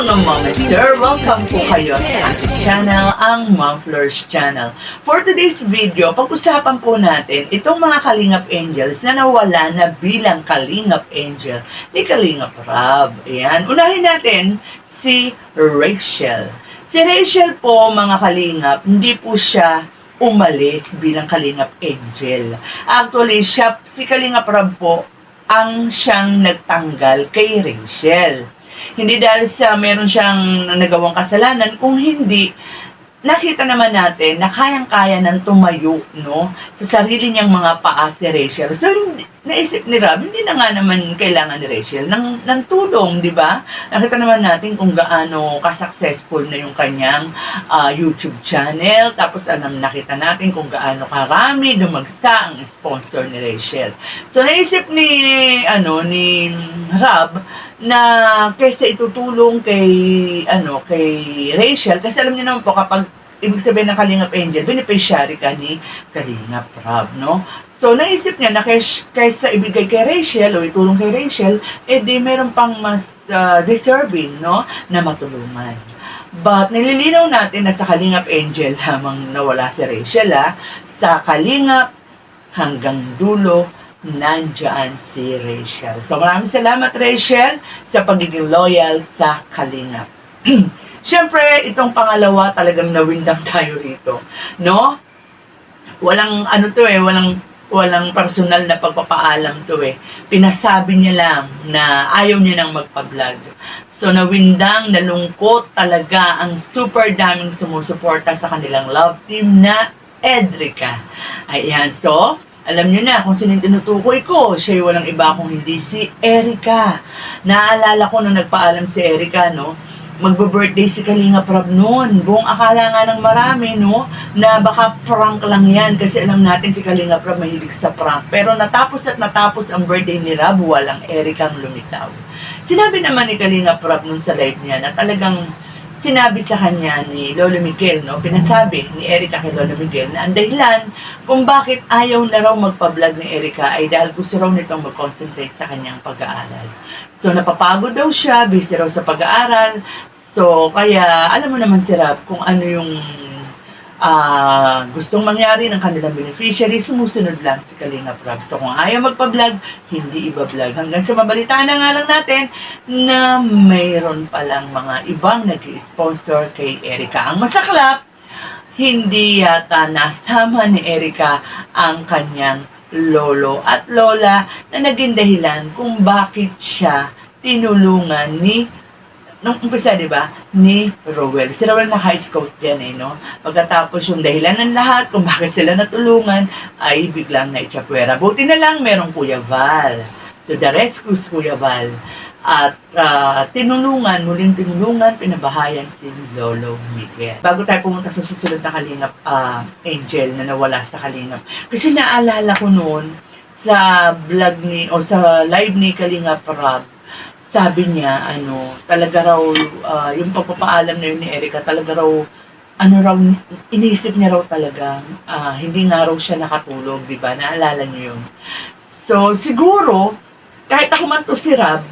mga mama sir, welcome po kayo sa ating channel, ang Mom Flourish Channel. For today's video, pag-usapan po natin itong mga Kalingap Angels na nawala na bilang Kalingap Angel ni Kalingap Rob. Ayan, unahin natin si Rachel. Si Rachel po, mga Kalingap, hindi po siya umalis bilang Kalingap Angel. Actually, si Kalingap Rob po ang siyang nagtanggal kay Rachel. Hindi dahil sa meron siyang nagawang kasalanan, kung hindi, nakita naman natin na kayang-kaya ng tumayo, no, sa sarili niyang mga paa si Rachel. So, naisip ni Rob, hindi na nga naman kailangan ni Rachel ng tulong, di ba? Nakita naman natin kung gaano ka-successful na yung kanyang YouTube channel. Tapos, nakita natin kung gaano karami dumagsa ang sponsor ni Rachel. So, naisip ni Rob na kaysa itutulong kay Rachel, kasi alam niyo naman po kapag ibig sabihin ng Kalingap Angel, beneficiary ka ni Kalingap Rob, no? So, naisip niya na kaysa ibigay kay Rachel o itulong kay Rachel, di meron pang mas deserving, no, na matulungan. But, nililinaw natin na sa Kalingap Angel lamang nawala si Rachel, sa Kalingap hanggang dulo, nandyan si Rachel. So, maraming salamat, Rachel, sa pagiging loyal sa Kalingap. Siyempre, itong pangalawa, talagang nawindang tayo rito, no? Walang walang personal na pagpapaalam to Pinasabi niya lang na ayaw niya nang magpa-vlog. So, nawindang, nalungkot talaga ang super daming sumusuporta sa kanilang love team na Edrica. Ayan, so, alam niyo na kung sino yung tinutukoy ko. Siya walang iba kung hindi si Erica. Naalala ko nung nagpaalam si Erica, no? Magbe-birthday si Kalingap Rob noon. Buong akala nga ng marami, no? Na baka prank lang yan. Kasi alam natin si Kalingap Rob mahilig sa prank. Pero natapos ang birthday ni Rob, walang Erica ang lumitaw. Sinabi naman ni Kalingap Rob noon sa live niya na talagang sinabi sa kanya ni Lolo Miguel, no? Pinasabi ni Erica kay Lolo Miguel na ang dahilan kung bakit ayaw na raw magpa-vlog ni Erica ay dahil gusto raw nitong mag-concentrate sa kanyang pag-aaral. So, napapagod daw siya, busy raw sa pag-aaral. So, kaya, alam mo naman si Rob kung ano yung gustong mangyari ng kanilang beneficiary, sumusunod lang si Kalingap Rob. So, kung ayaw magpa-vlog, hindi iba-vlog. Hanggang sa mabalitaan na nga lang natin na mayroon palang mga ibang nag-sponsor kay Erica. Ang masaklap, hindi yata nasama ni Erica ang kanyang lolo at lola na naging dahilan kung bakit siya tinulungan nung umpisa, di ba, ni Rowell. Si Rowell na high scout yan no? Pagkatapos yung dahilan ng lahat kung bakit sila natulungan, ay biglang naitsapwera. Buti na lang, merong Kuya Val. To the rescue, Kuya Val. At muling tinulungan, pinabahayan si Lolo Miguel. Bago tayo pumunta sa susunod na Kalingap Angel na nawala sa Kalingap. Kasi naalala ko noon, sa vlog o sa live ni Kalingap Rob, sabi niya, talaga raw, yung pagpapaalam na yun ni Erica, talaga raw, inisip niya raw talaga, hindi nga raw siya nakatulog, di ba? Naalala niyo yun. So, siguro, kahit ako man to si Rob,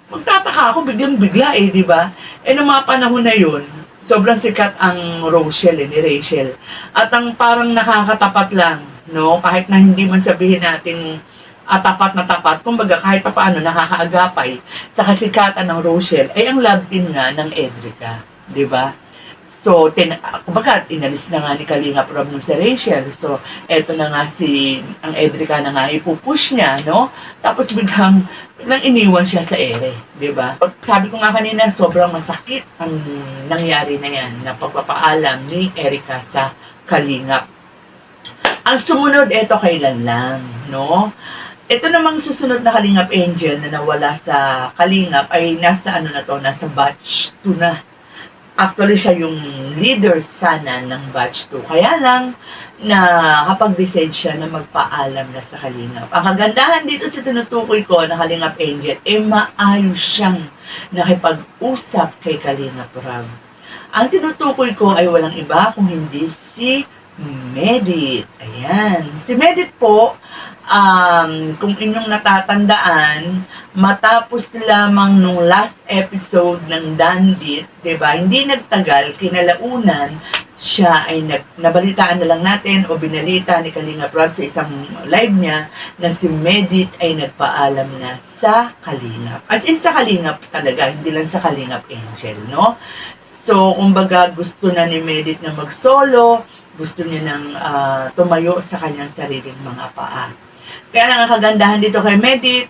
magtataka ako biglang-bigla di ba? Nung mga panahon na yun, sobrang sikat ang Rachel ni Rachel. At ang parang nakakatapat lang, no? Kahit na hindi man sabihin natin, tapat na tapat, kumbaga kahit pa paano nakakaagapay sa kasikatan ng Rachel, ay ang love team nga ng Edrica, di ba? So, kumbaga, inalis na nga ni Kalingap Rob ng si Rachel. So, eto na nga ang Edrica na nga ipupush niya, no? Tapos biglang iniwan siya sa ere, di ba? Sabi ko nga kanina, sobrang masakit ang nangyari na yan, na pagpapaalam ni Erica sa Kalingap. Ang sumunod, eto kailan lang, no? Ito namang susunod na Kalingap Angel na nawala sa Kalingap ay nasa nasa batch 2 na. Actually, siya yung leader sana ng batch 2. Kaya lang, nakapag-decide siya na magpaalam na sa Kalingap. Ang kagandahan dito sa tinutukoy ko na Kalingap Angel, maayos siyang nakipag-usap kay Kalingap Rob. Ang tinutukoy ko ay walang iba kung hindi si Medit. Ayan. Si Medit po, kung inyong natatandaan, matapos lamang nung last episode ng Dandit, 'di ba? Hindi nagtagal, kinalaunan, siya ay nabalitaan na lang natin o binalita ni Kalinga Prab sa isang live niya na si Medit ay nagpaalam na sa Kalingap. As in sa Kalingap talaga, hindi lang sa Kalingap Angel, no? So, kumbaga gusto na ni Medit na mag-solo, gusto niya nang tumayo sa kanyang sariling mga paa. Kaya lang ang kagandahan dito kay Medit,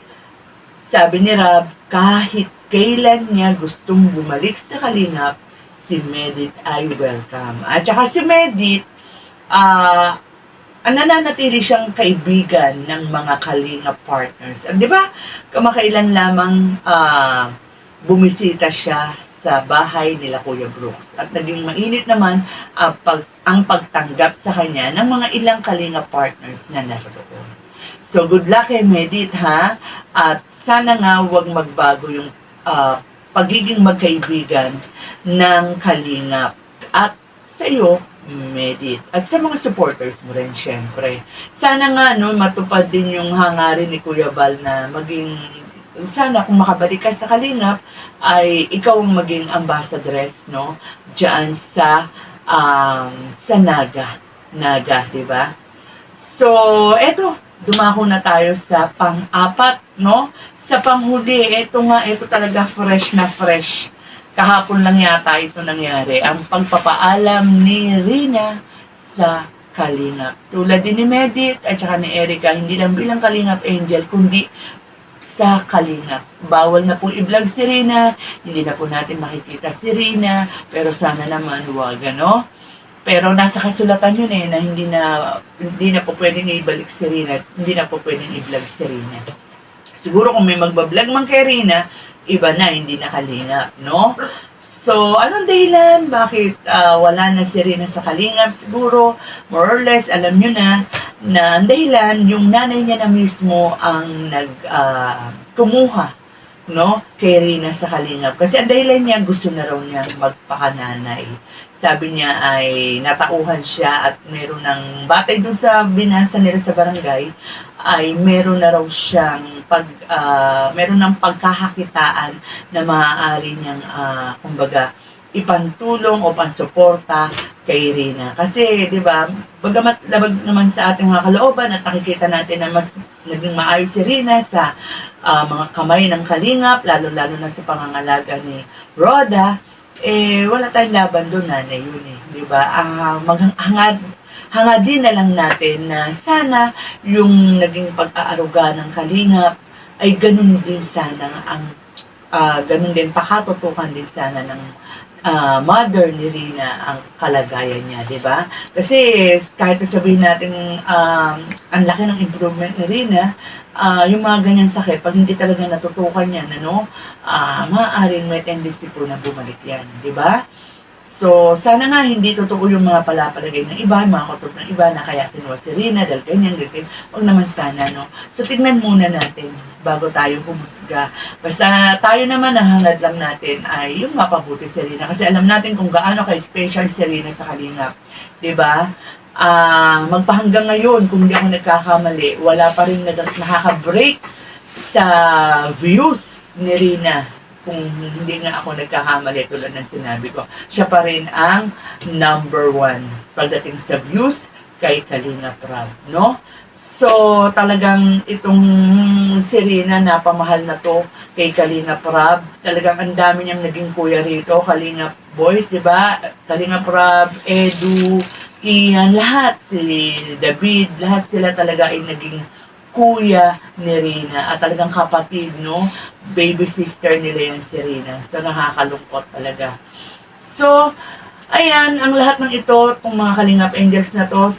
sabi ni Rab, kahit kailan niya gustong bumalik sa Kalingap, si Medit ay welcome. At saka si Medit, nananatili siyang kaibigan ng mga Kalingap partners. Di ba, kamakailan lamang bumisita siya sa bahay nila Kuya Brooks. At naging mainit naman ang pagtanggap sa kanya ng mga ilang Kalingap partners na naroon. So, good luck kay Medit, ha? At sana nga huwag magbago yung pagiging magkaibigan ng Kalingap. At sa iyo, Medit. At sa mga supporters mo rin, syempre. Sana nga, no, matupad din yung hangarin ni Kuya Val na maging, sana kung makabalik ka sa Kalingap, ay ikaw ang maging ambassadress, no? Diyan sa Naga. Naga, di ba? So, eto, dumako na tayo sa pang-apat, no? Sa panghuli, ito talaga fresh na fresh. Kahapon lang yata ito nangyari. Ang pagpapaalam ni Rina sa Kalingap. Tulad din ni Medit at saka ni Erica, hindi lang bilang Kalingap Angel, kundi sa Kalingap. Bawal na pong i-vlog si Rina, hindi na po natin makikita si Rina, pero sana naman huwag, ano? Pero nasa kasulatan yun na hindi na po pwedeng ibalik si Rina, hindi na po pwedeng i-vlog si Rina. Siguro kung may magbablog man kay Rina, iba na, hindi na Kalingap, no? So, anong dahilan? Bakit wala na si Rina sa Kalingap? Siguro, more or less, alam nyo na ang dahilan, yung nanay niya na mismo ang kumuha, no, kay Rina sa Kalingap. Kasi ang dahilan niya, gusto na raw niya magpakananay. Sabi niya ay natauhan siya at meron ng, batay dun sa binasa nila sa barangay, ay meron na raw siyang meron ng pagkakakitaan na maaari niyang, kumbaga, ipantulong o pansuporta kay Rina. Kasi, di ba, bagamat labag naman sa ating mga kalooban at nakikita natin na mas naging maayos si Rina sa mga kamay ng Kalingap, lalo-lalo na sa pangangalaga ni Roda, wala tayong laban doon, nanay, yun di ba? Hangad din na lang natin na sana yung naging pag-aaruga ng Kalingap ay ganun din sana ganun din, pakatutukan din sana ng mother ni Rina ang kalagayan niya, di ba? Kasi kahit sabihin natin ang laki ng improvement ni Rina, yung mga ganyan sakit, pag hindi talaga natutukan yan, maaaring may tendency po na bumalik yan, di ba? So, sana nga hindi totoo yung mga palapalagay ng iba, mga kutob ng iba na kaya kinuha si Rina, dahil ganyan. Huwag naman sana, no? So, tignan muna natin bago tayo humusga. Basta tayo naman, ang hangad lang natin ay yung mapabuti si Rina. Kasi alam natin kung gaano ka-special si Rina sa Kalingap. Diba? Magpahanggang ngayon, kung hindi ako nagkakamali, wala pa rin nakaka-break sa views ni Rina. Kung hindi nga ako nagkakamali tulad ng sinabi ko, siya pa rin ang number 1 pagdating sa views kay Kalinga Prab, no? So, talagang itong si Rina, napamahal na to kay Kalinga Prab. Talagang ang dami niyang naging kuya rito, Kalinga Boys, di ba? Kalinga Prab, Edu, Ian, lahat, si David, lahat sila talaga ay naging kuya ni Rina at talagang kapatid, no? Baby sister nila yan si Rina. So, nakakalungkot talaga. So, ayan, ang lahat ng ito, itong mga Kalingap Angels na to,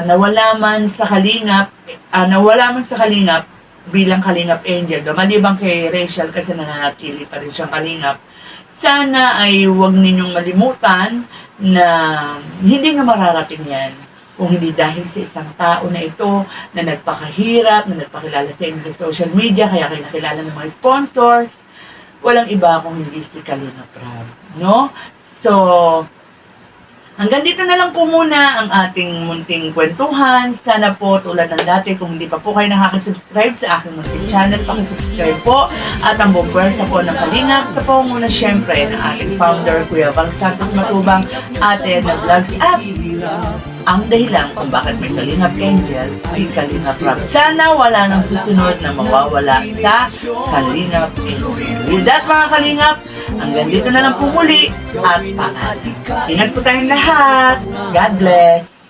nawala man sa Kalingap bilang Kalingap Angel. Maliban kay Rachel kasi nananatili pa rin siyang Kalingap. Sana ay huwag ninyong malimutan na hindi nga mararating yan kung hindi dahil sa isang tao na ito na nagpakahirap, na nagpakilala sa inyo sa social media, kaya kayo nakilala ng mga sponsors, walang iba kung hindi si Kalinga Prab, no? So, Hanggang dito na lang po muna ang ating munting kwentuhan. Sana po tulad ng dati, kung hindi pa po kayo nakaka-subscribe sa aking munting channel, pakisubscribe po. At ang bubwersa po ng Kalingap sa pangunguna syempre ng ating founder, Kuya Val Santos Matubang, ate na vlogs at ang dahilan kung bakit may Kalingap Angel, si Kalingap Rob. Sana wala nang susunod na mawawala sa Kalingap Angel. With that mga Kalingap, hanggang dito na lang po muli at paalam. Ingat po tayong lahat. God bless.